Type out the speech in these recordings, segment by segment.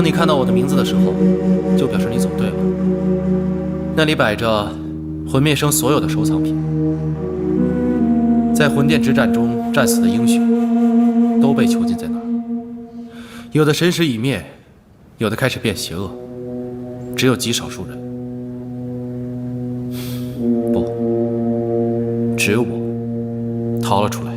当你看到我的名字的时候，就表示你走对了。那里摆着魂灭生所有的收藏品，在魂殿之战中战死的英雄都被囚禁在那儿。有的神识已灭，有的开始变邪恶，只有极少数人，不，只有我逃了出来。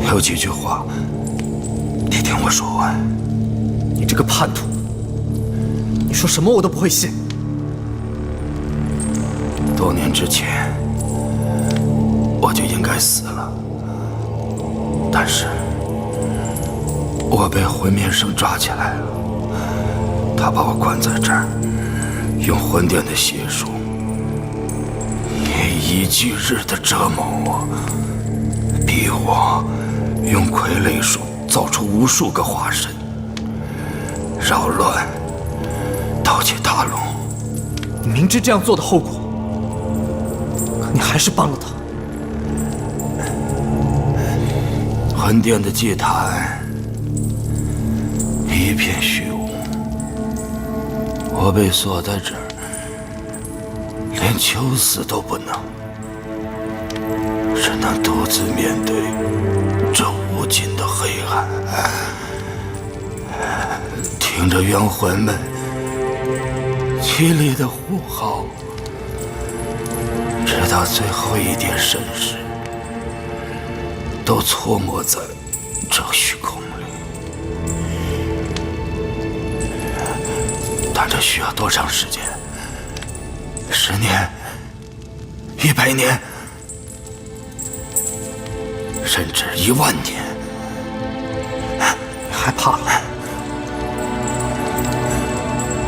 有几句话，你听我说完。你这个叛徒，你说什么我都不会信。多年之前，我就应该死了，但是我被魂灭生抓起来了，他把我关在这儿，用魂殿的邪术，夜以继日地折磨我，逼我用傀儡术造出无数个化身，扰乱、盗窃大龙。你明知这样做的后果，可你还是帮了他。魂殿的祭坛一片虚无，我被锁在这儿，连求死都不能，只能独自面对这无尽的黑暗，听着冤魂们凄厉的呼号，直到最后一点神识都错没在这虚空里。但这需要多长时间？10年、100年，甚至10000年。你害怕了？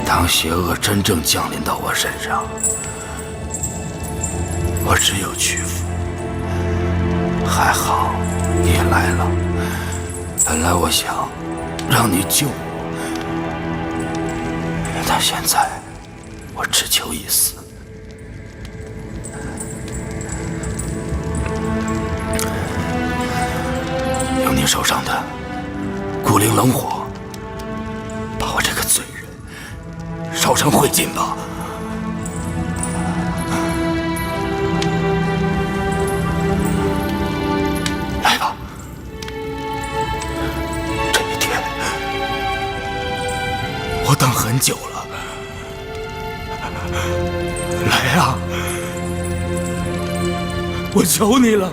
当邪恶真正降临到我身上，我只有屈服。还好你来了，本来我想让你救我，但现在我只求一死。用你手上的孤灵冷火，把我这个罪人烧成灰烬吧。来吧，这一天我等很久了。来啊，我求你了。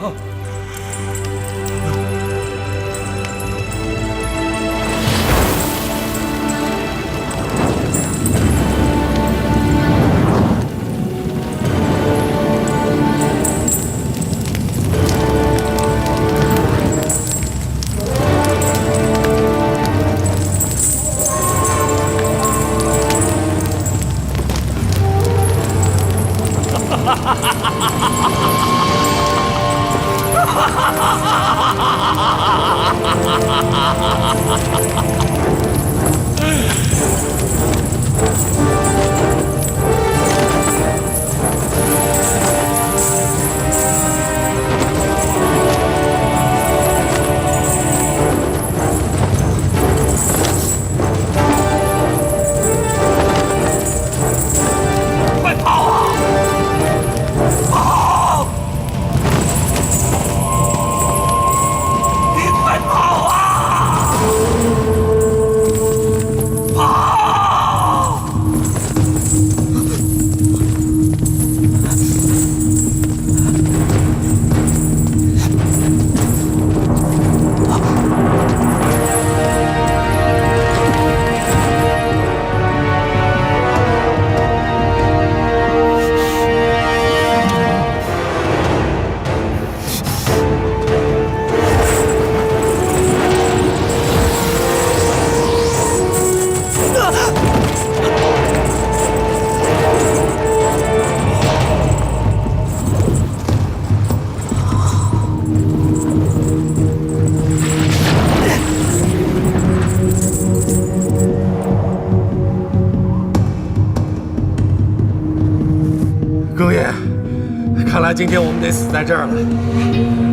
今天我们得死在这儿了。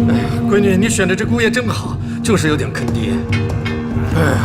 哎呀，闺女，你选的这姑爷真好，就是有点坑爹。哎。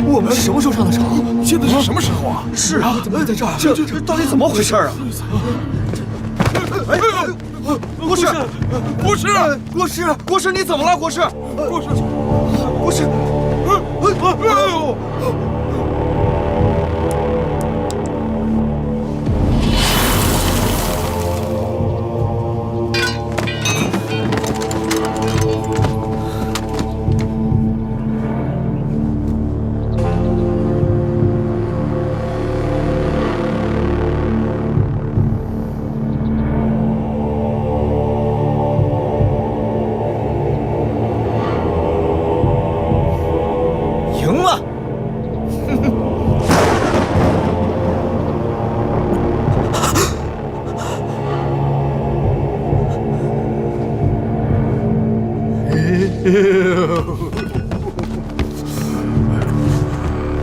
我们是什么时候上的场？现在是什么时候啊？是啊，怎么会在这儿？这到底怎么回事啊？哎，国师，国师，国师，国师，你怎么了？国师，国师，国师，哎呦！ 赢了！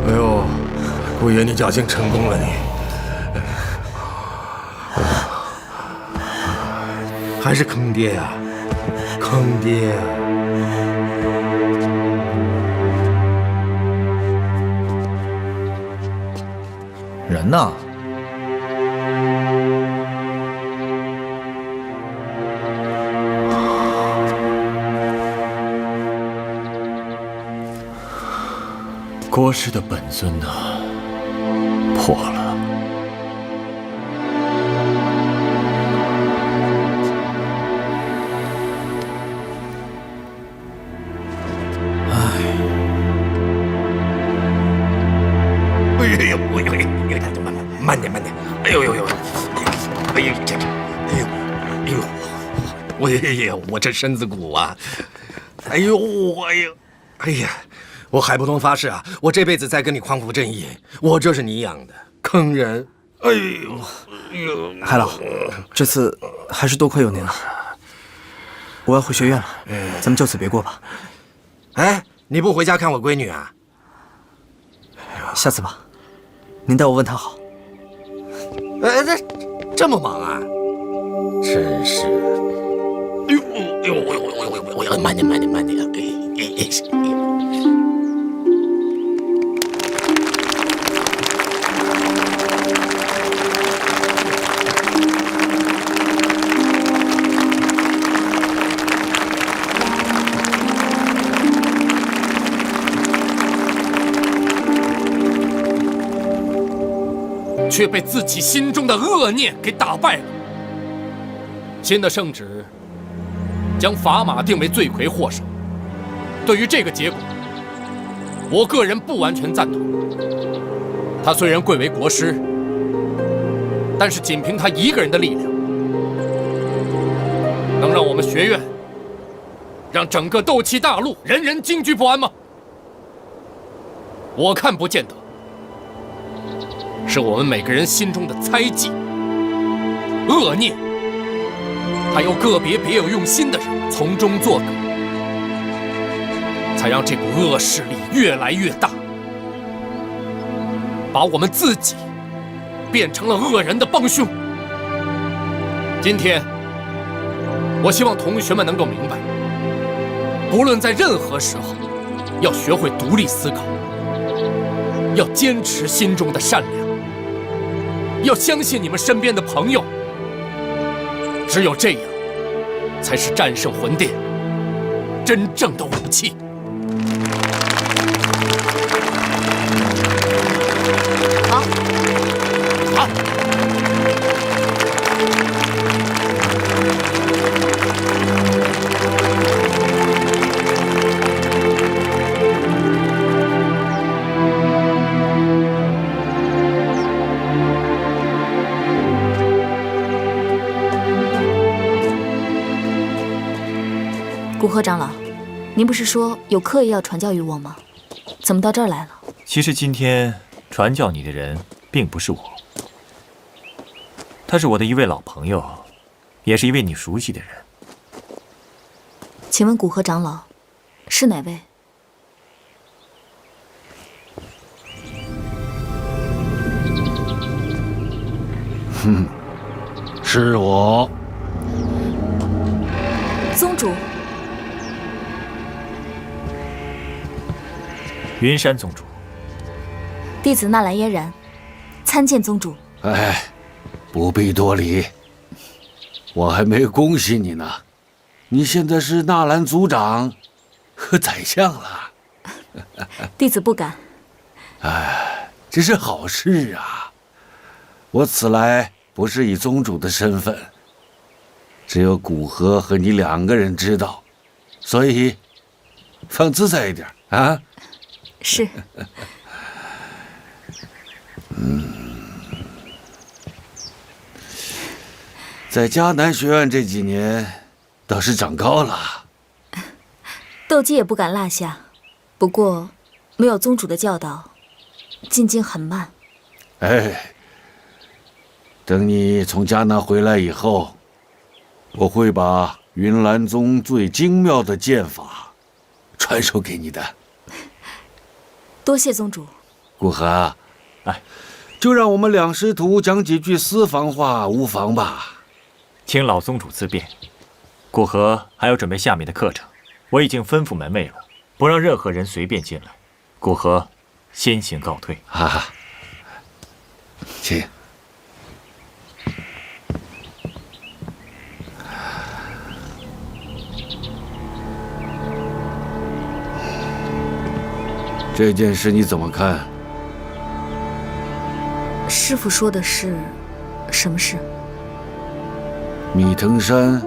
哎呦，姑爷，你侥幸成功了你，还是坑爹呀，坑爹呀！ 人呢？国师的本尊呢？破了。哎呦，慢点，哎呦呦呦，哎呦这，哎呦，我这身子骨啊，哎呀，我海不东发誓啊，我这辈子再跟你匡扶正义，我就是你养的，坑人，哎呦，海老，这次还是多亏有您了。我要回学院了，咱们就此别过吧。哎，你不回家看我闺女啊？下次吧，您带我问她好。哎，这么忙啊？真是。哎呦，慢点，却被自己心中的恶念给打败了。新的圣旨将法码定为罪魁祸首。对于这个结果，我个人不完全赞同。他虽然贵为国师，但是仅凭他一个人的力量，能让我们学院，让整个斗气大陆人人惊惧不安吗？我看不见得。是我们每个人心中的猜忌、恶念，还有个别别有用心的人从中作梗，才让这股恶势力越来越大，把我们自己变成了恶人的帮凶。今天，我希望同学们能够明白，不论在任何时候，要学会独立思考，要坚持心中的善良。要相信你们身边的朋友，只有这样，才是战胜魂殿真正的武器。好，好。古贺长老。您不是说有课业要传教于我吗？怎么到这儿来了？其实今天传教你的人并不是我，他是我的一位老朋友，也是一位你熟悉的人。请问古河长老是哪位？是我。宗主。云山宗主。弟子纳兰嫣然，参见宗主。哎，不必多礼，我还没恭喜你呢。你现在是纳兰族长和宰相了。弟子不敢。哎，这是好事啊！我此来不是以宗主的身份，只有古河和你2个人知道，所以放自在一点啊。是。在迦南学院这几年，倒是长高了。斗技也不敢落下，不过没有宗主的教导，进京很慢。哎，等你从迦南回来以后，我会把云岚宗最精妙的剑法传授给你的。多谢宗主。古河，哎，就让我们2师徒讲几句私房话，无妨吧？请老宗主自便。古河还要准备下面的课程，我已经吩咐门卫了，不让任何人随便进来。古河先行告退。啊，请。这件事你怎么看？师父说的是什么事？米藤山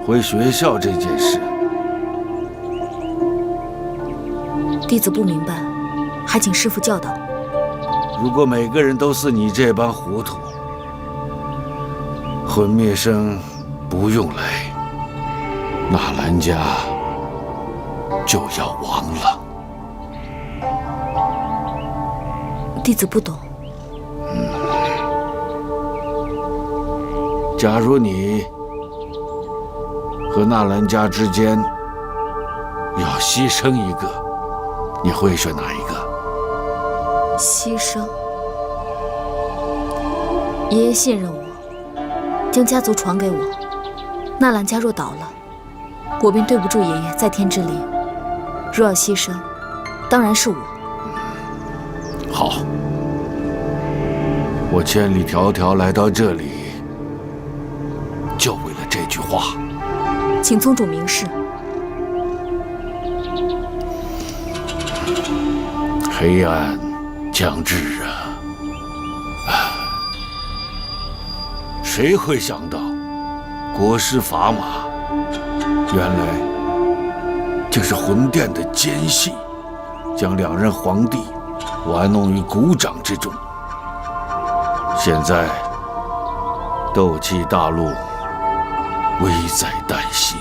回学校这件事。弟子不明白，还请师父教导。如果每个人都似你这般糊涂，魂灭生不用来，纳兰家就要亡了。弟子不懂。假如你和纳兰家之间要牺牲一个，你会选哪一个？牺牲。爷爷信任我，将家族传给我。纳兰家若倒了，我便对不住爷爷在天之灵。若要牺牲，当然是我。好，我千里迢迢来到这里，就为了这句话。请宗主明示。黑暗将至啊！谁会想到，国师砝码，原来竟是魂殿的奸细，将2任皇帝玩弄于股掌之中。现在，斗气大陆危在旦夕，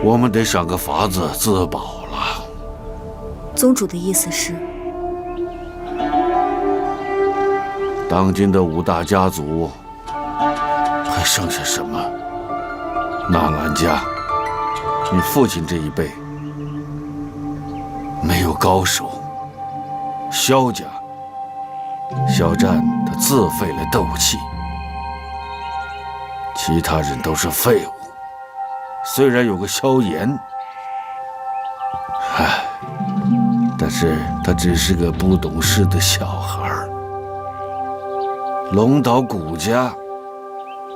我们得想个法子自保了。宗主的意思是？当今的5大家族，还剩下什么？纳兰家，你父亲这一辈没有高手。萧家，萧战他自废了斗气，其他人都是废物。虽然有个萧炎，但是他只是个不懂事的小孩。龙岛古家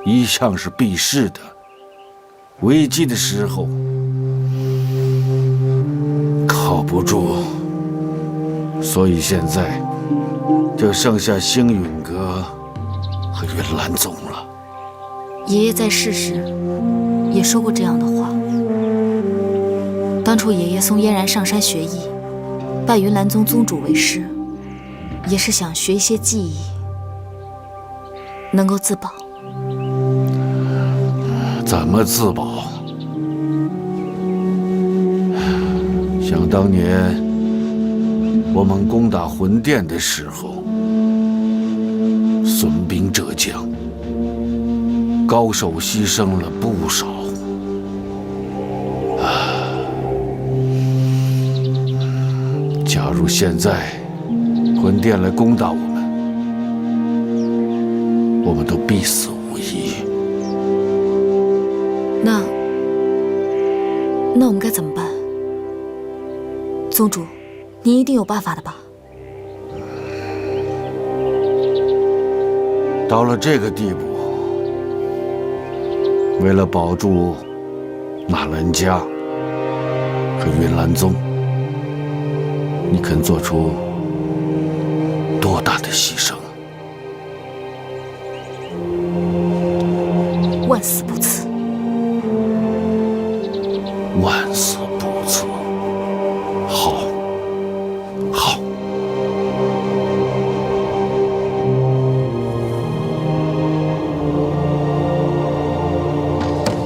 一向是避世的，危机的时候靠不住，所以现在就剩下星陨阁和云岚宗了。爷爷在世时也说过这样的话。当初爷爷送嫣然上山学艺，拜云岚宗宗主为师，也是想学一些技艺，能够自保。怎么自保？想当年，我们攻打魂殿的时候，损兵折将，高手牺牲了不少。假如现在魂殿来攻打我们，我们都必死无疑。那我们该怎么办？宗主，您一定有办法的吧？到了这个地步，为了保住纳兰家和云岚宗，你肯做出多大的牺牲？万死不辞！万死不辞！好，好。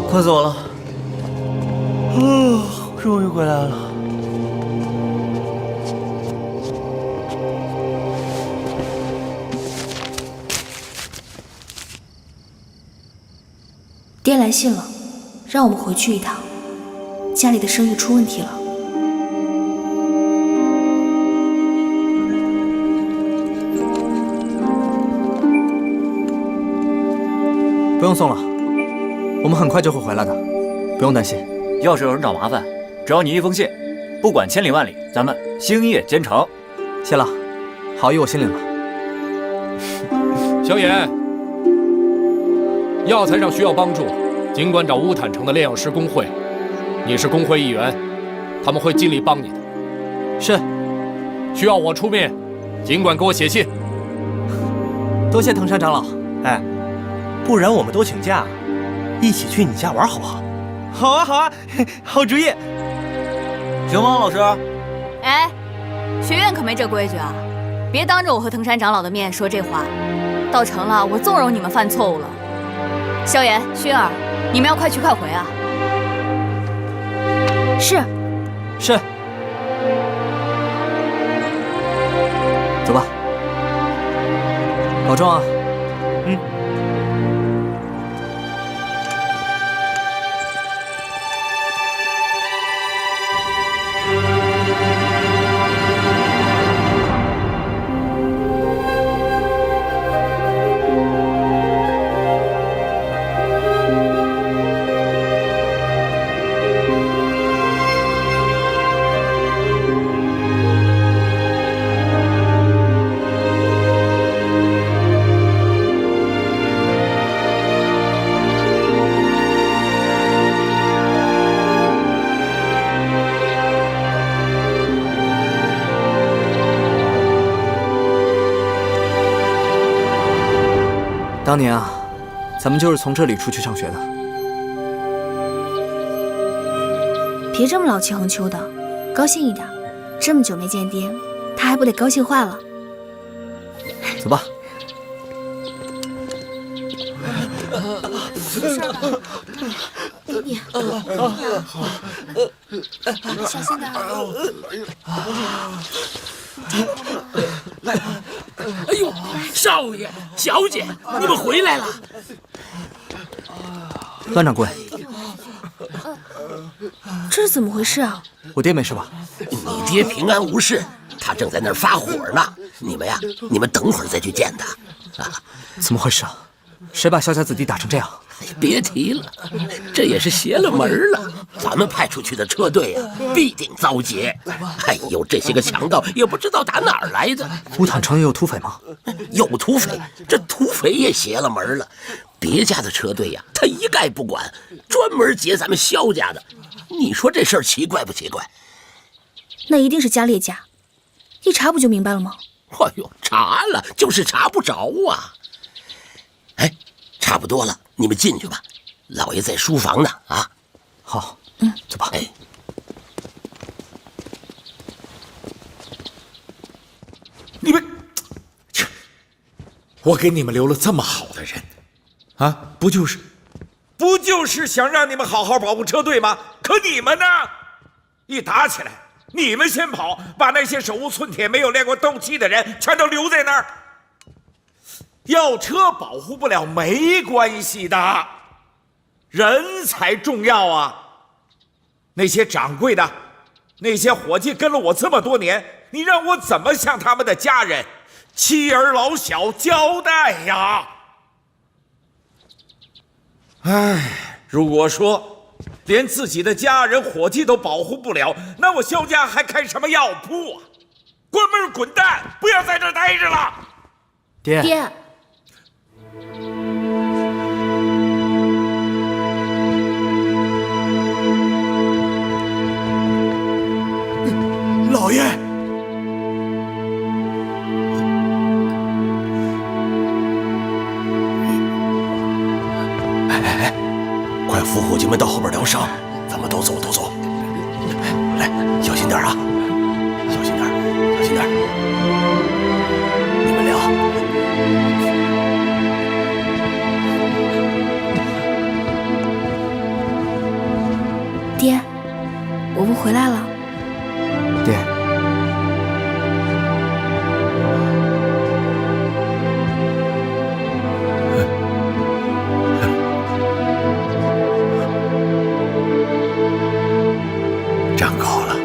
快走了。终于回来了。爹来信了，让我们回去一趟，家里的生意出问题了。不用送了，我们很快就会回来的，不用担心。要是有人找麻烦，只要你一封信，不管千里万里，咱们星夜兼程。谢了，好意我心领了。萧炎，药材上需要帮助，尽管找乌坦城的炼药师工会，你是工会一员，他们会尽力帮你的。是，需要我出面，尽管给我写信。多谢藤山长老。哎，不然我们都请假，一起去你家玩好不好？好啊，好啊，好主意。行吗，老师？哎，学院可没这规矩啊！别当着我和藤山长老的面说这话，到成了我纵容你们犯错误了。萧炎、薰儿，你们要快去快回啊！是。是。走吧，保重啊。嗯。当年啊，咱们就是从这里出去上学的。别这么老气横秋的，高兴一点。这么久没见爹，他还不得高兴坏了？走吧。你小心点。来，哎呦，少爷、小姐，你们回来了。段掌柜，这是怎么回事啊？我爹没事吧？你爹平安无事，他正在那儿发火呢。你们呀，你们等会儿再去见他。啊，怎么回事啊？谁把萧家子弟打成这样？别提了，这也是邪了门了。咱们派出去的车队呀，必定遭劫。哎呦，这些个强盗也不知道打哪儿来的。乌坦城也有土匪吗？有土匪，这土匪也邪了门了。别家的车队呀，他一概不管，专门劫咱们萧家的。你说这事儿奇怪不奇怪？那一定是家列家，一查不就明白了吗？哎呦，查了就是查不着啊。哎，差不多了，你们进去吧，老爷在书房呢。啊，好，走吧。哎，你们，我给你们留了这么好的人，啊，不就是想让你们好好保护车队吗？可你们呢，一打起来你们先跑，把那些手无寸铁、没有练过斗气的人全都留在那儿。要车保护不了没关系的，人才重要啊！那些掌柜的，那些伙计跟了我这么多年，你让我怎么向他们的家人、妻儿老小交代呀？唉，如果说连自己的家人、伙计都保护不了，那我萧家还开什么药铺啊？关门滚蛋，不要在这儿待着了。爹，爹，老爷，快扶伙计们到后边疗伤，咱们都走，都走。来，小心点啊，小心点，小心点。你们俩，爹，我不回来了。爹，长高了，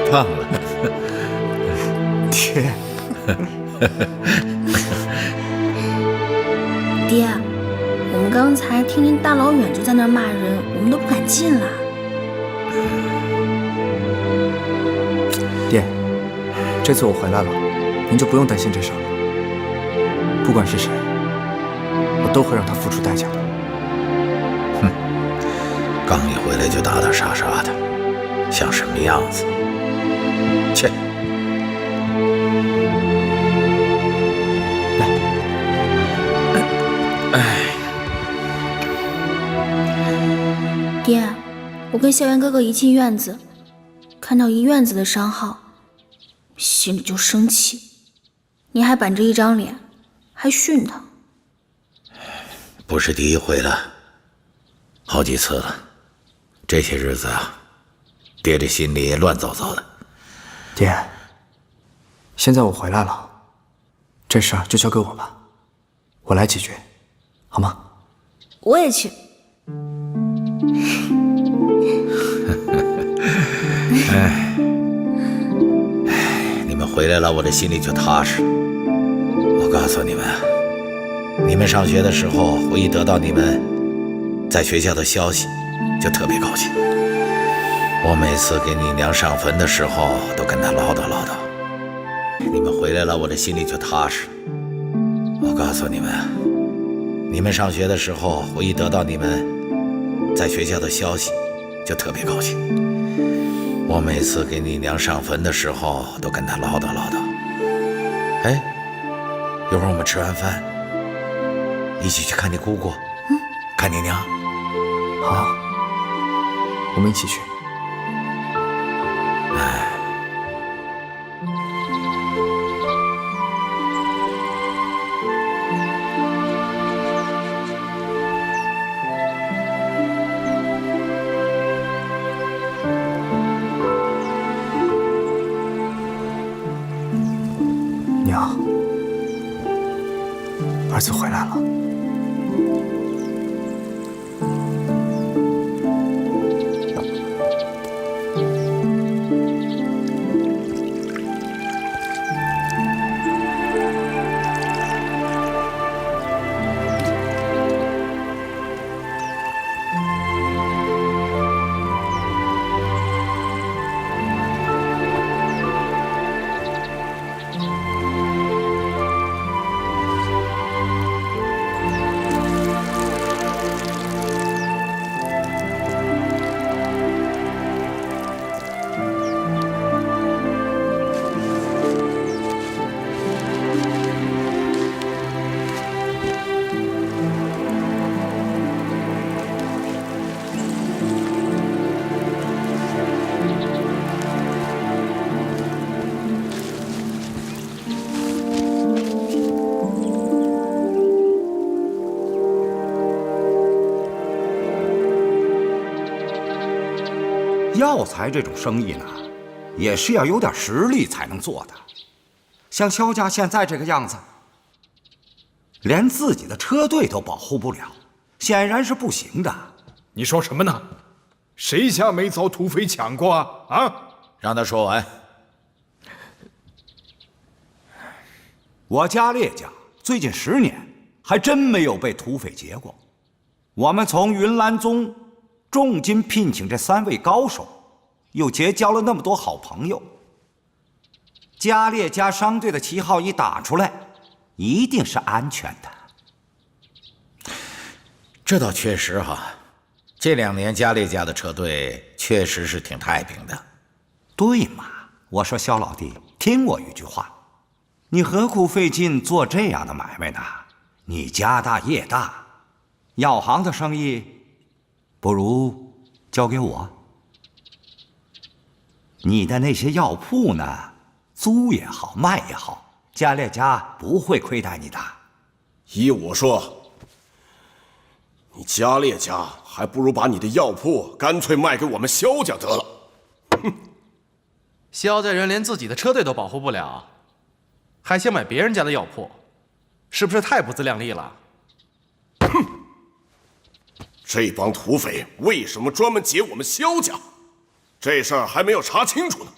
胖了，爹，爹，我们刚才听见大老远就在那儿骂人，我们都不敢进了。爹，这次我回来了，您就不用担心这事儿了。不管是谁，我都会让他付出代价的。刚一回来就打打杀杀的，像什么样子？切！爹，我跟萧元哥哥一进院子，看到一院子的伤号，心里就生气。你还板着一张脸，还训他。不是第一回了，好几次了。这些日子啊，爹这心里乱糟糟的。爹，现在我回来了，这事儿就交给我吧，我来解决，好吗？我也去。你们回来了，我这心里就踏实。我告诉你们，你们上学的时候，我一得到你们在学校的消息，就特别高兴。我每次给你娘上坟的时候，都跟她唠叨唠叨。你们回来了，我这心里就踏实。我告诉你们，你们上学的时候，我一得到你们在学校的消息，就特别高兴。我每次给你娘上坟的时候，都跟她唠叨唠叨。哎，一会儿我们吃完饭，一起去看你姑姑，看你娘。好，我们一起去。娘，儿子回来了。药材这种生意呢，也是要有点实力才能做的。像萧家现在这个样子，连自己的车队都保护不了，显然是不行的。你说什么呢？谁家没遭土匪抢过啊？啊！让他说完。我家列家最近10年还真没有被土匪劫过。我们从云岚宗重金聘请这3位高手，又结交了那么多好朋友。家列家商队的旗号一打出来，一定是安全的。这倒确实哈，这2年家列家的车队确实是挺太平的。对嘛？我说萧老弟，听我一句话，你何苦费劲做这样的买卖呢？你家大业大，药行的生意不如交给我。你的那些药铺呢，租也好，卖也好，家列家不会亏待你的。依我说，你家列家还不如把你的药铺干脆卖给我们萧家得了。哼，萧家人连自己的车队都保护不了，还想买别人家的药铺，是不是太不自量力了？哼！这帮土匪为什么专门劫我们萧家？这事儿还没有查清楚呢。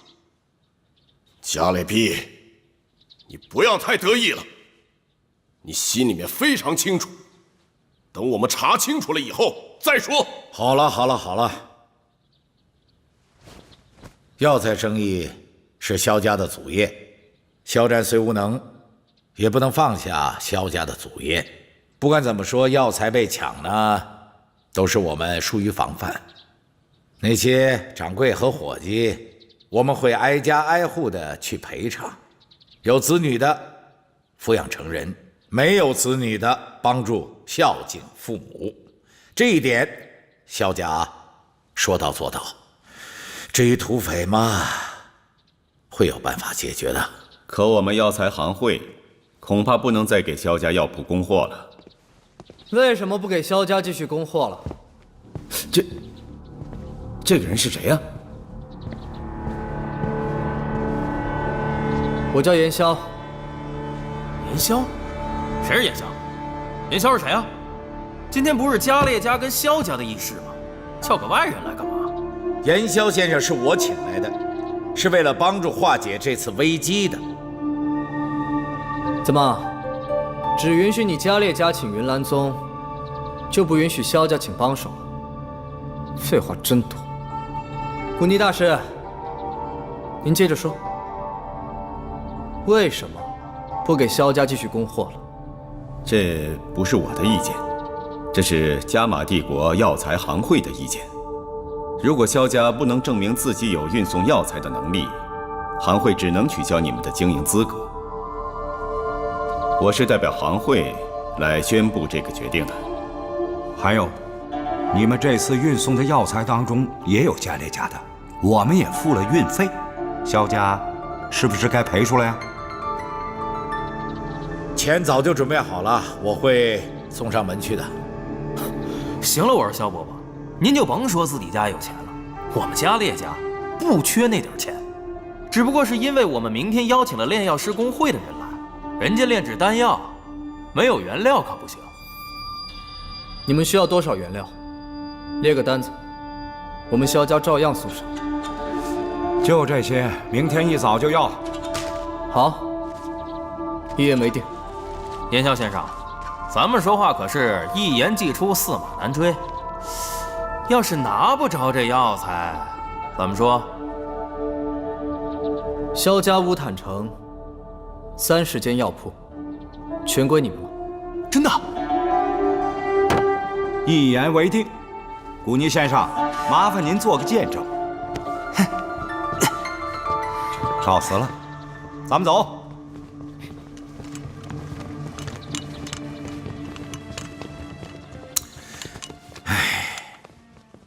家列弼，你不要太得意了，你心里面非常清楚。等我们查清楚了以后再说。好了，好了，好了。药材生意是萧家的祖业，萧战虽无能，也不能放下萧家的祖业。不管怎么说，药材被抢呢，都是我们疏于防范。那些掌柜和伙计，我们会挨家挨户的去赔偿。有子女的抚养成人，没有子女的帮助孝敬父母。这一点，萧家说到做到。至于土匪嘛，会有办法解决的。可我们药材行会恐怕不能再给萧家药铺供货了。为什么不给萧家继续供货了？这个人是谁呀？我叫严萧。严萧？谁是严萧？严萧是谁啊？今天不是家列家跟萧家的议事吗？叫个外人来干嘛？严萧先生是我请来的，是为了帮助化解这次危机的。怎么，只允许你家列家请云岚宗，就不允许萧家请帮手？废话真多。古尼大师，您接着说，为什么不给萧家继续供货了？这不是我的意见，这是加玛帝国药材行会的意见。如果萧家不能证明自己有运送药材的能力，行会只能取消你们的经营资格。我是代表行会来宣布这个决定的。还有，你们这次运送的药材当中也有家列家的，我们也付了运费，萧家是不是该赔出来呀？钱早就准备好了，我会送上门去的。行了，我说萧伯伯，您就甭说自己家有钱了，我们家列家不缺那点钱，只不过是因为我们明天邀请了炼药师工会的人来，人家炼制丹药没有原料可不行。你们需要多少原料？列个单子，我们萧家照样送上。就这些，明天一早就要。好，一言为定。严萧先生，咱们说话可是一言既出，驷马难追。要是拿不着这药材，怎么说？萧家乌坦城30间药铺，全归你们了。真的？一言为定。古尼先生，麻烦您做个见证。告辞了，咱们走。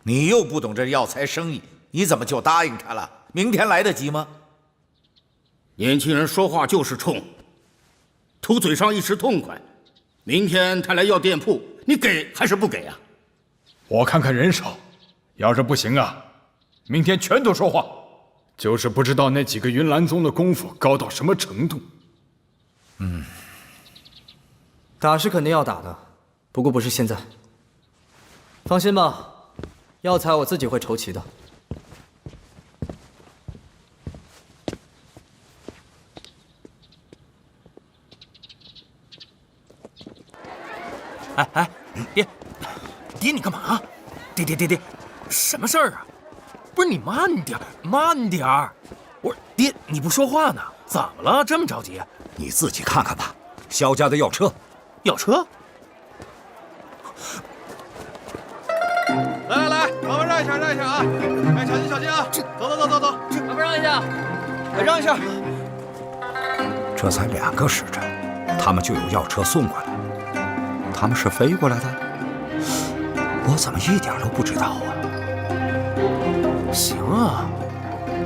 你又不懂这药材生意，你怎么就答应他了？明天来得及吗？年轻人说话就是冲，图嘴上一时痛快。明天他来要店铺，你给还是不给啊？我看看人手，要是不行啊，明天全都说话。就是不知道那几个云岚宗的功夫高到什么程度。打是肯定要打的，不过不是现在。放心吧，药材我自己会筹齐的。哎，爹，你干嘛？爹，什么事儿啊？不是你慢点儿！我说爹，你不说话呢？怎么了？这么着急？你自己看看吧。萧家的药车，来，麻烦让一下啊！哎，小心啊！走，麻烦让一下，让一下。这才2个时辰，他们就有药车送过来。他们是飞过来的？我怎么一点都不知道啊？行啊，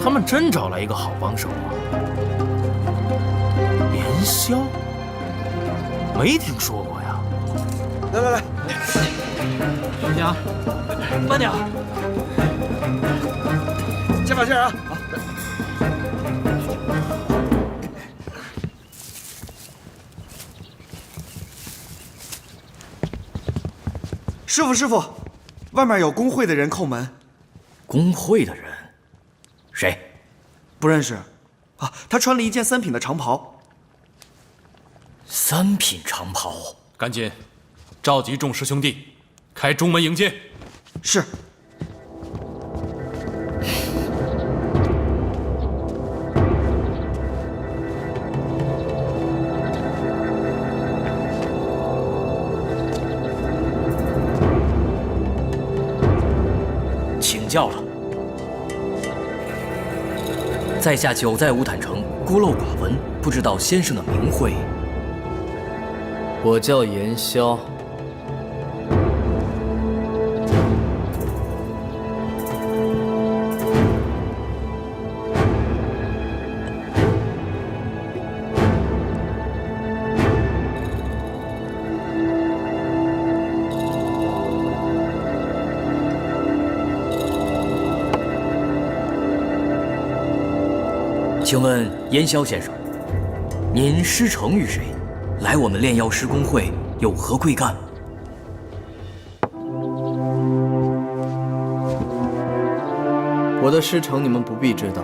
他们真找来一个好帮手啊！连霄，没听说过呀。来，小心啊，慢点，加把劲啊！师傅，外面有工会的人叩门。工会的人？谁？不认识。啊，他穿了一件3品的长袍。3品长袍？赶紧召集众师兄弟，开中门迎接。是。请教了。在下久在乌坦城，孤陋寡闻，不知道先生的名讳。我叫严霄。请问严霄先生，您师承于谁？来我们炼药师公会有何贵干？我的师承你们不必知道。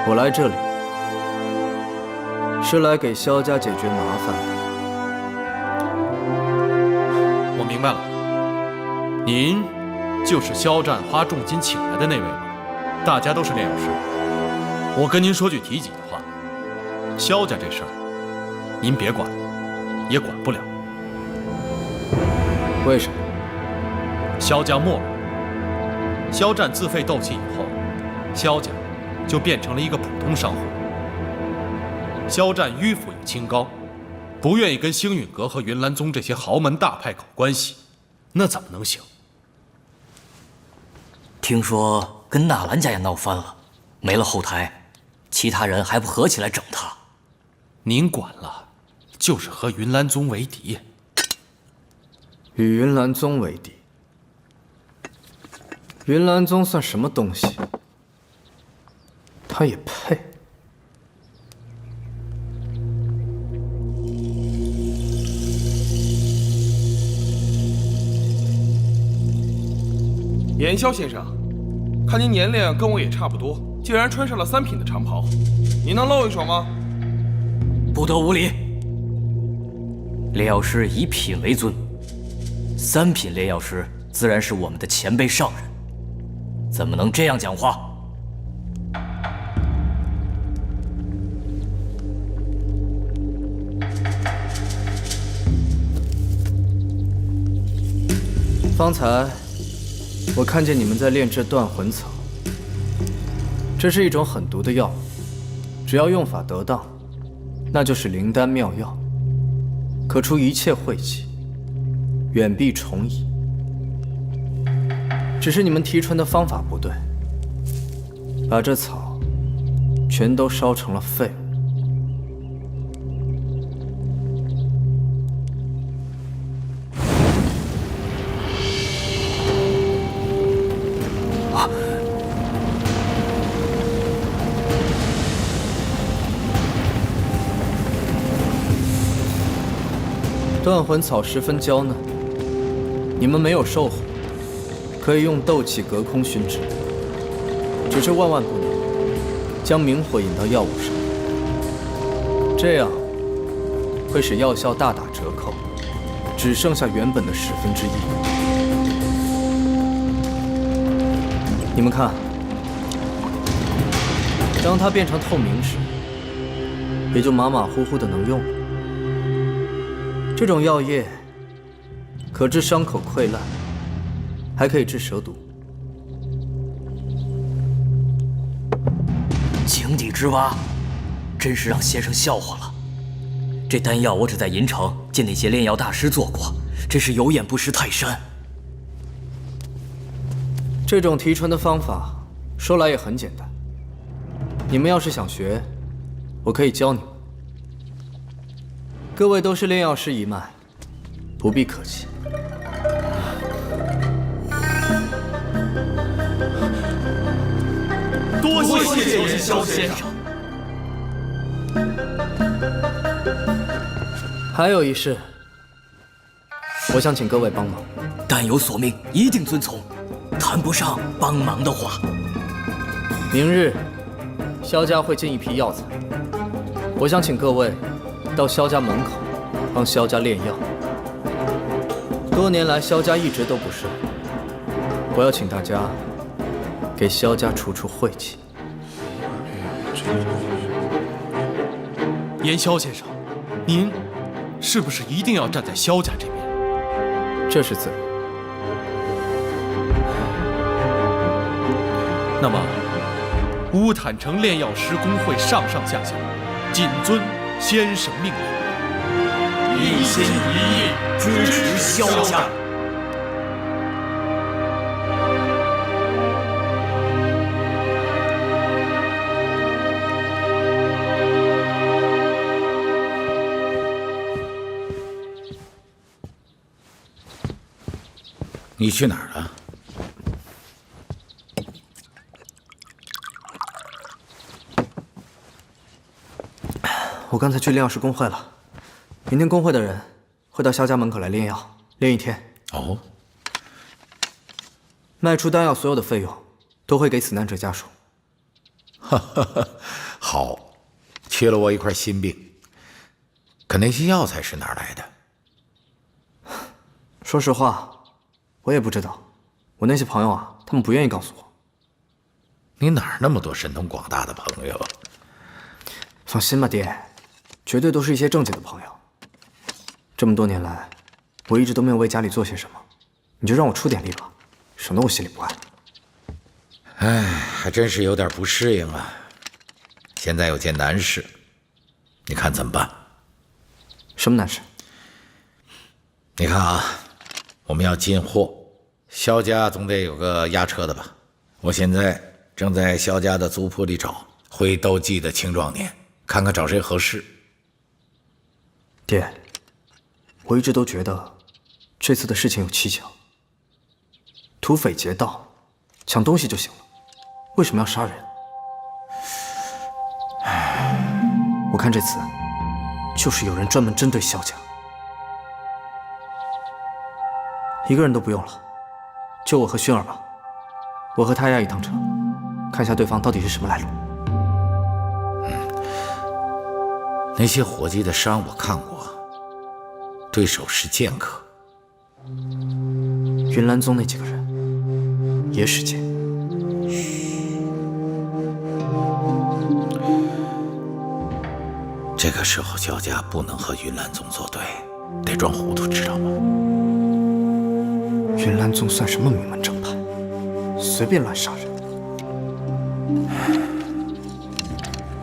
我来这里是来给萧家解决麻烦的。我明白了，您就是肖战花重金请来的那位吗？大家都是炼药师。我跟您说句体己的话，萧家这事儿，您别管，也管不了。为什么？萧家没落，肖战自废斗气以后，萧家就变成了一个普通商户。肖战迂腐又清高，不愿意跟星陨阁和云岚宗这些豪门大派搞关系，那怎么能行？听说跟纳兰家也闹翻了，没了后台。其他人还不合起来整他？您管了，就是和云岚宗为敌。与云岚宗为敌？云岚宗算什么东西？他也配？严霄先生，看您年龄跟我也差不多。竟然穿上了3品的长袍，您能露一手吗？不得无礼！炼药师以品为尊，3品炼药师自然是我们的前辈上人，怎么能这样讲话？方才我看见你们在炼制断魂草。这是一种狠毒的药物，只要用法得当，那就是灵丹妙药，可除一切晦气，远避虫蚁。只是你们提纯的方法不对，把这草全都烧成了废物。断魂草十分娇嫩，你们没有兽火，可以用斗气隔空熏制。只是万万不能将明火引到药物上，这样会使药效大打折扣，只剩下原本的1/10。你们看，当它变成透明时，也就马马虎虎的能用了。这种药液可治伤口溃烂，还可以治蛇毒。井底之蛙，真是让先生笑话了。这丹药我只在银城见那些炼药大师做过，真是有眼不识泰山。这种提纯的方法说来也很简单，你们要是想学，我可以教你们。各位都是炼药师一脉，不必客气。多谢元宵先生。还有一事，我想请各位帮忙。但有所命，一定遵从。谈不上帮忙的话，明日萧家会进一批药材，我想请各位到萧家门口帮萧家炼药。多年来，萧家一直都不顺，我要请大家给萧家除除晦气。严萧先生，您是不是一定要站在萧家这边？这是自然。那么，乌坦城炼药师工会上上下下谨遵先生命令，一心一意支持萧家。你去哪儿了？我刚才去炼药师工会了，明天工会的人会到萧家门口来炼药，炼1天。哦，卖出丹药所有的费用都会给死难者家属。哈哈哈，好，缺了我一块心病。可那些药材是哪儿来的？说实话，我也不知道。我那些朋友啊，他们不愿意告诉我。你哪儿那么多神通广大的朋友？放心吧，爹，绝对都是一些正经的朋友。这么多年来，我一直都没有为家里做些什么，你就让我出点力吧，省得我心里不安。哎，还真是有点不适应啊。现在有件难事，你看怎么办？什么难事？你看啊，我们要进货，萧家总得有个押车的吧？我现在正在萧家的族谱里找会斗技的青壮年，看看找谁合适。爹，我一直都觉得这次的事情有蹊跷。土匪劫道，抢东西就行了，为什么要杀人？我看这次就是有人专门针对萧家。一个人都不用了，就我和薰儿吧。我和他押一趟车，看一下对方到底是什么来路。那些伙计的伤我看过，对手是剑客。云岚宗那几个人也使剑。这个时候萧家不能和云岚宗作对，得装糊涂，知道吗？云岚宗算什么名门正派？随便乱杀人。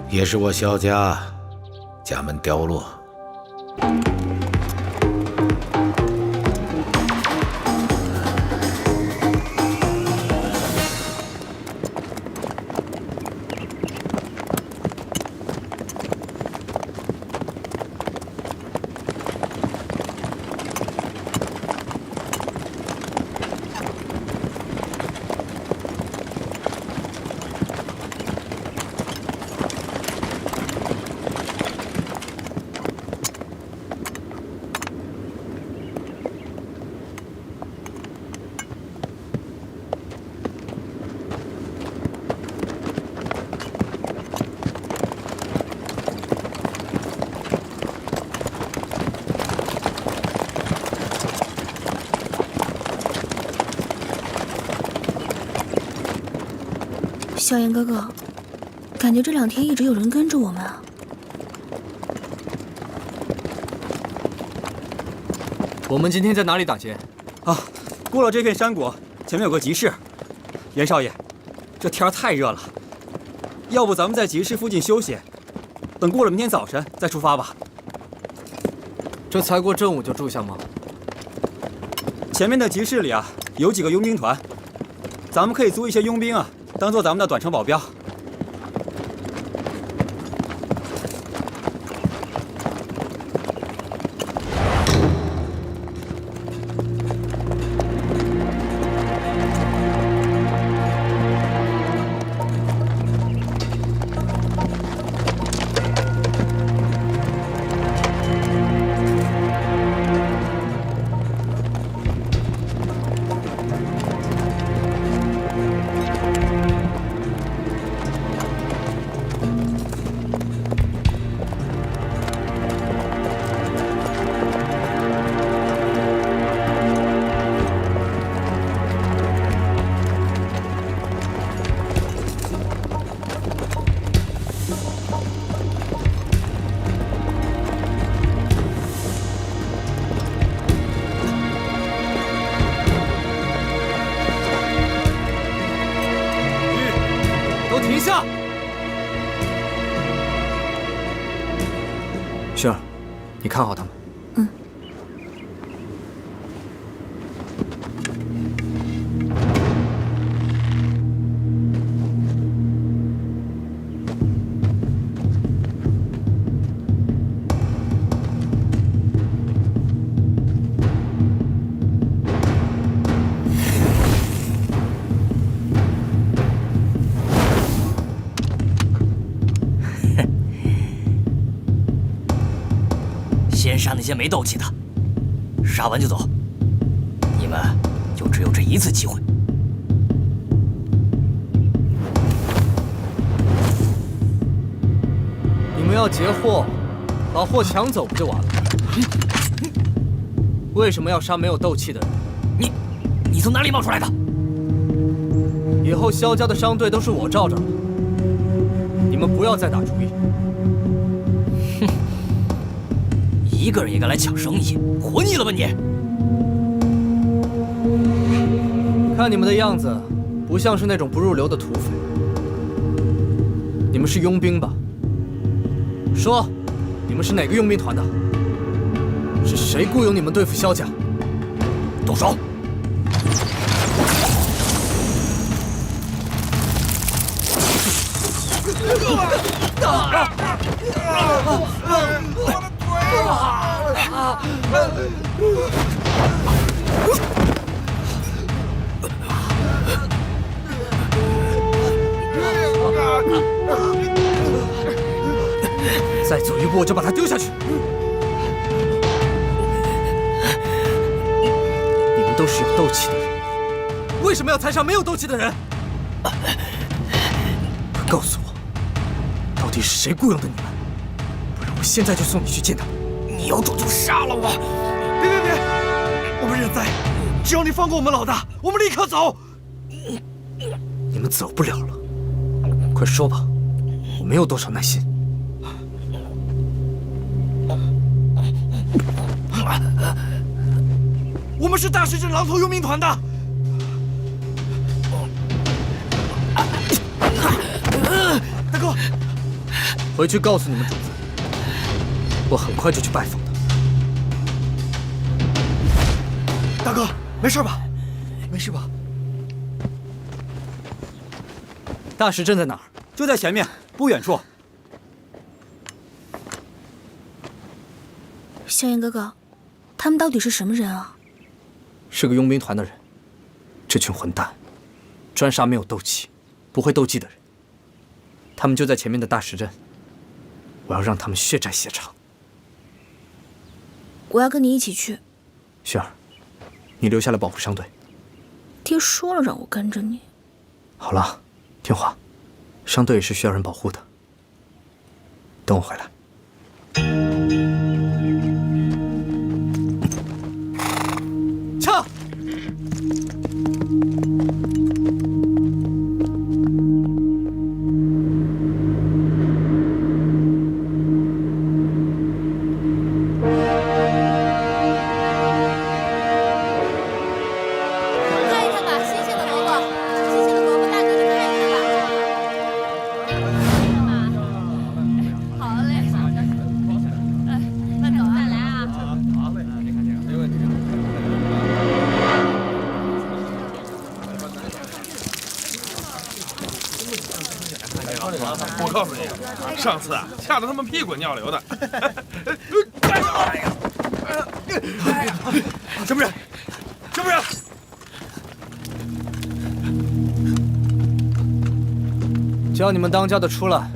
也是我萧家家门凋落。萧炎哥哥，感觉这2天一直有人跟着我们啊。我们今天在哪里打劫？啊，过了这片山谷，前面有个集市。严少爷，这天儿太热了，要不咱们在集市附近休息，等过了明天早晨再出发吧。这才过正午就住下吗？前面的集市里啊，有几个佣兵团，咱们可以租一些佣兵啊，当做咱们的短程保镖。停下！薰儿，你看好他们。先杀那些没斗气的，杀完就走。你们就只有这一次机会。你们要劫货，把货抢走不就完了？为什么要杀没有斗气的人？你从哪里冒出来的？以后萧家的商队都是我罩着了，你们不要再打主意。一个人也敢来抢生意，活腻了吧你？看你们的样子，不像是那种不入流的土匪。你们是佣兵吧？说，你们是哪个佣兵团的？是谁雇佣你们对付萧家？动手！再走一步我就把他丢下去！你们都是有斗气的人，为什么要踩伤没有斗气的人？快告诉我，到底是谁雇佣的你们？不然我现在就送你去见他。你有种就杀了我！别！我们认栽，只要你放过我们老大，我们立刻走。你们走不了了，快说吧，我没有多少耐心。我们是大石镇狼头佣兵团的。大哥，回去告诉你们主子，我很快就去拜访他。大哥，没事吧？没事吧？大石镇在哪儿？就在前面，不远处。萧炎哥哥，他们到底是什么人啊？是个佣兵团的人。这群混蛋，专杀没有斗气、不会斗技的人。他们就在前面的大石镇，我要让他们血债血偿。我要跟你一起去。薰儿，你留下来保护商队。爹说了让我跟着你。好了，听话，商队也是需要人保护的。等我回来。撤！告诉你，上次啊，吓得他们屁滚尿流的。什么人？什么人？叫你们当家的出来，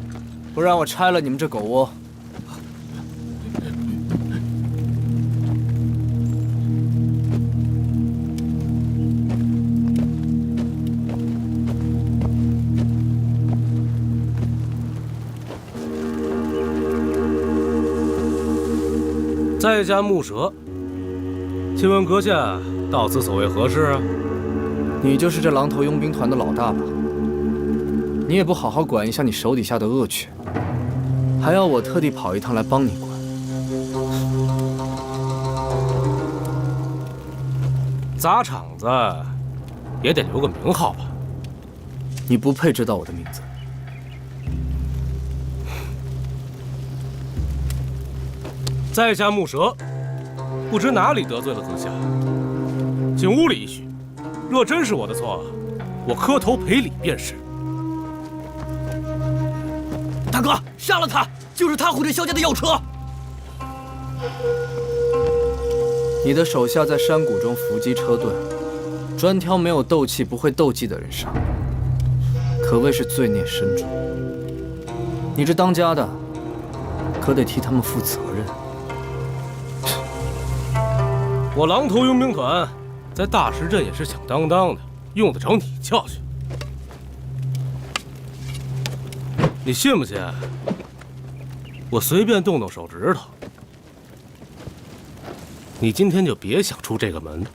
不然我拆了你们这狗窝。在家木蛇，请问阁下到此所为何事啊？你就是这狼头佣兵团的老大吧？你也不好好管一下你手底下的恶犬，还要我特地跑一趟来帮你管。砸场子也得留个名号吧？你不配知道我的名字。在下木蛇，不知哪里得罪了阁下，请屋里一叙。若真是我的错，我磕头赔礼便是。大哥，杀了他！就是他毁了萧家的药车。你的手下在山谷中伏击车盾，专挑没有斗气、不会斗技的人杀，可谓是罪孽深重。你这当家的，可得替他们负责任。我狼头佣兵团在大石镇也是响当当的，用得着你教训？你信不信？我随便动动手指头，你今天就别想出这个门。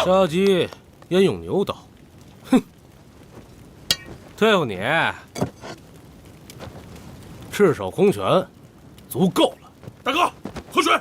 杀鸡焉用牛刀？哼！对付你，赤手空拳足够了。大哥，喝水。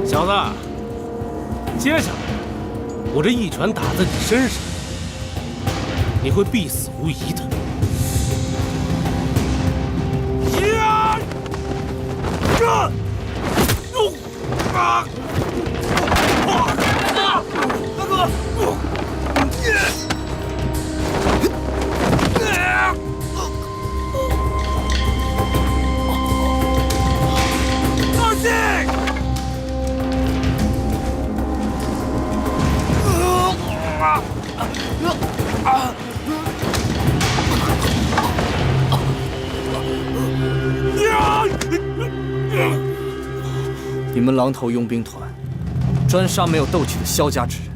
小子，接下来我这一拳打在你身上，你会必死无疑的。大哥！二弟！你们狼头佣兵团专杀没有斗气的萧家之人，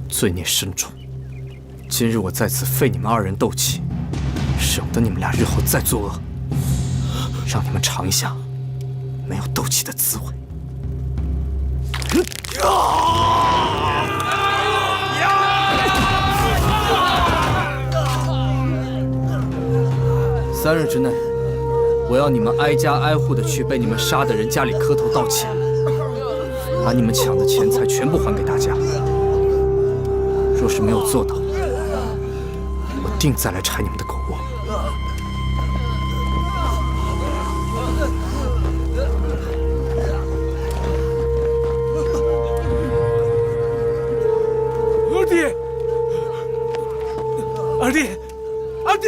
罪孽深重。今日我在此废你们二人斗气，省得你们俩日后再作恶，让你们尝一下没有斗气的滋味。3日之内，我要你们挨家挨户的去被你们杀的人家里磕头道歉，把你们抢的钱财全部还给大家。若是没有做到，我定再来拆你们的狗窝。二弟，二弟，二弟！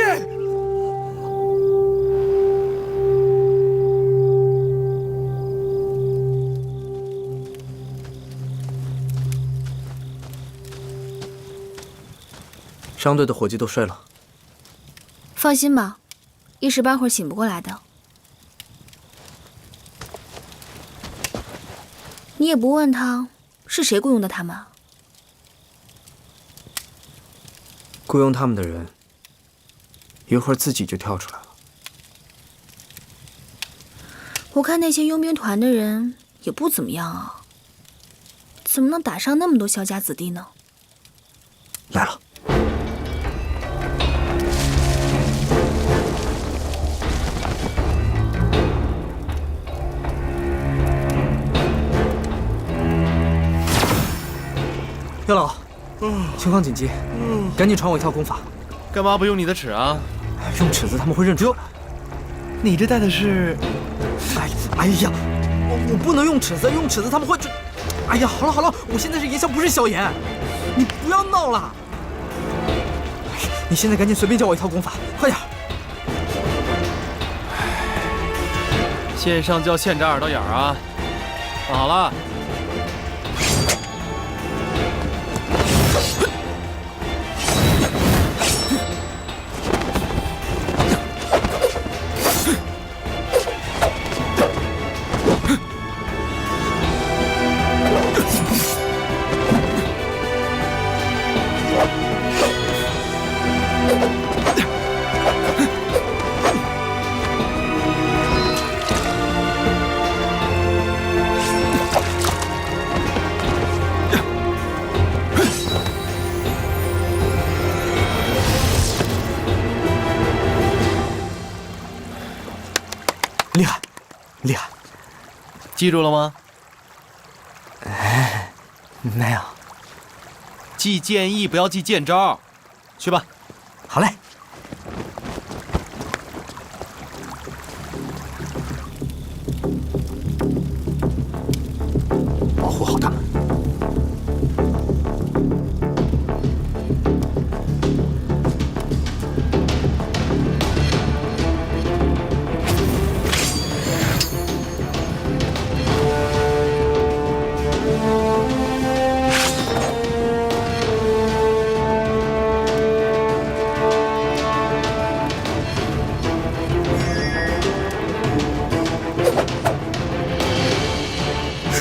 商队的伙计都睡了。放心吧，一时半会儿醒不过来的。你也不问他是谁雇佣的他们？雇佣他们的人，一会儿自己就跳出来了。我看那些佣兵团的人也不怎么样啊，怎么能打伤那么多萧家子弟呢？来了。岳老，情况紧急，赶紧传我一套功法。干嘛不用你的尺啊？用尺子他们会认出来。你这带的是……哎呀，我不能用尺子，用尺子他们会……哎呀，好了，我现在是炎萧，不是萧炎，你不要闹了。你现在赶紧随便教我一套功法，快点。线上教线扎耳朵眼儿啊！放好了。厉害，记住了吗？哎，没有。记剑意，不要记剑招。去吧。好嘞。保护好他们。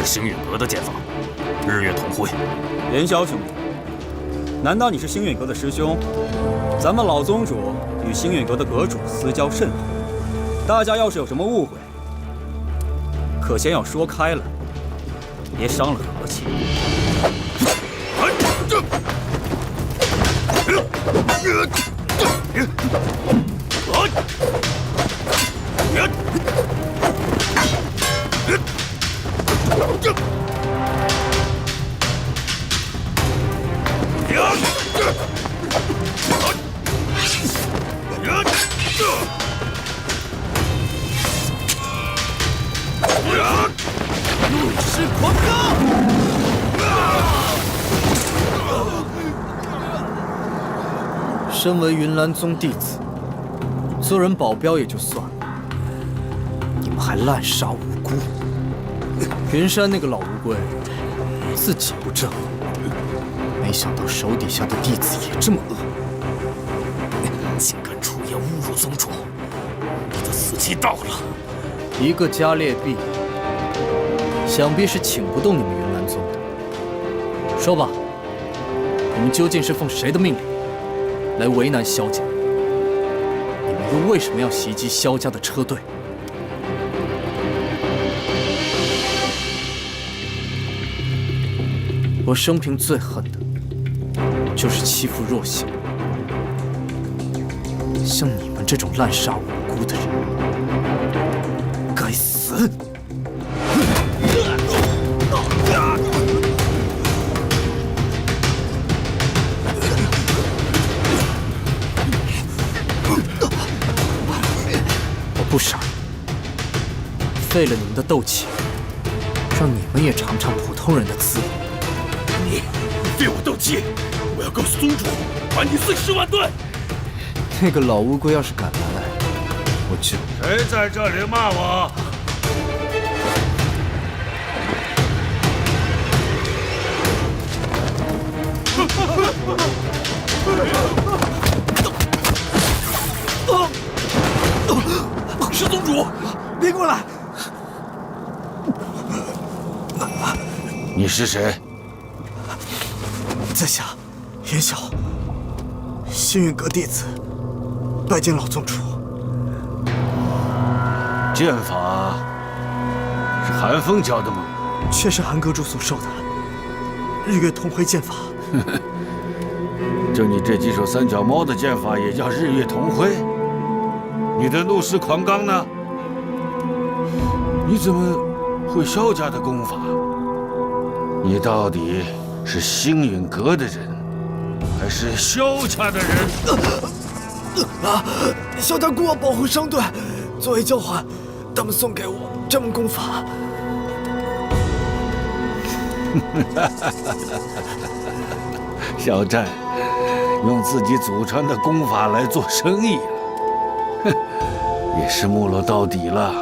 星陨阁的剑法，日月同辉。炎萧兄弟，难道你是星陨阁的师兄？咱们老宗主与星陨阁的阁主私交甚厚，大家要是有什么误会，可先要说开了，别伤了和气。怒狮狂罡！身为云岚宗弟子，做人保镖也就算了，你们还滥杀无辜。云山那个老乌龟，自己不正，没想到手底下的弟子也这么恶，竟敢出言侮辱宗主，你的死期到了。一个加列壁，想必是请不动你们云岚宗的。说吧，你们究竟是奉谁的命令来为难萧家？你们又为什么要袭击萧家的车队？我生平最恨的，就是欺负弱小。像你们这种滥杀无辜的人，该死！我不杀你，废了你们的斗气，让你们也尝尝普通人的滋味。你废我斗气！我要告诉宗主，把你碎尸万段！那个老乌龟要是敢来，我就……谁在这里骂我？师宗主，别过来！你是谁？在下严晓，星陨阁弟子，拜见老宗主。剑法是寒风教的吗？却是寒阁主所授的日月同辉剑法。就你这几手三脚猫的剑法也叫日月同辉？你的怒视狂罡呢？你怎么会萧家的功法？你到底是星陨阁的人，还是萧家的人？萧家孤傲保护商队，作为交换，他们送给我这门功法。小寨用自己祖传的功法来做生意了，哼，也是没落到底了。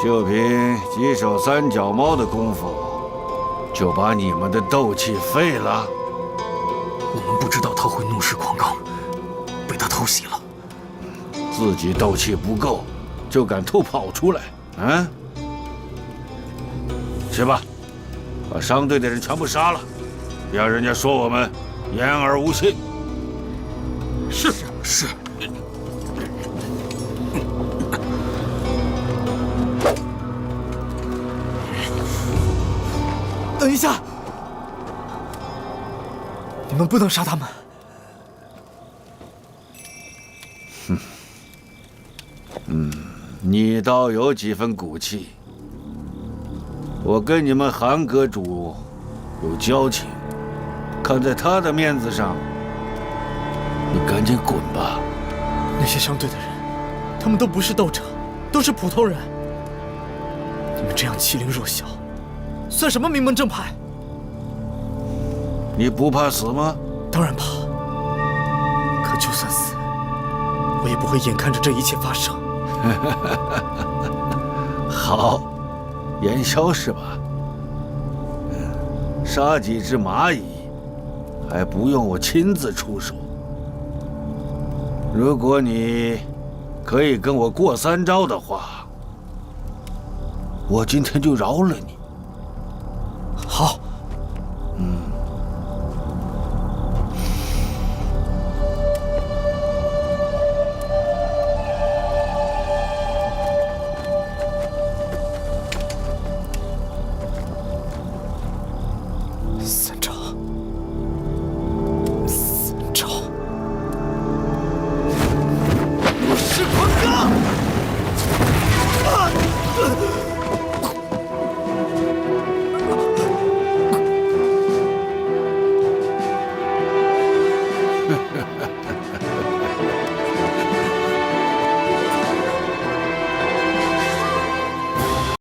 就凭几手三脚猫的功夫，就把你们的斗气废了？我们不知道他会怒视狂罡，被他偷袭了。自己斗气不够，就敢偷跑出来？啊！去吧，把商队的人全部杀了，别让人家说我们言而无信。是。等一下，你们不能杀他们。你倒有几分骨气。我跟你们韩阁主有交情，看在他的面子上，你赶紧滚吧。那些商队的人，他们都不是斗者，都是普通人。你们这样欺凌弱小，算什么名门正派？你不怕死吗？当然怕。可就算死，我也不会眼看着这一切发生。好，言萧是吧？杀几只蚂蚁，还不用我亲自出手。如果你可以跟我过3招的话，我今天就饶了你。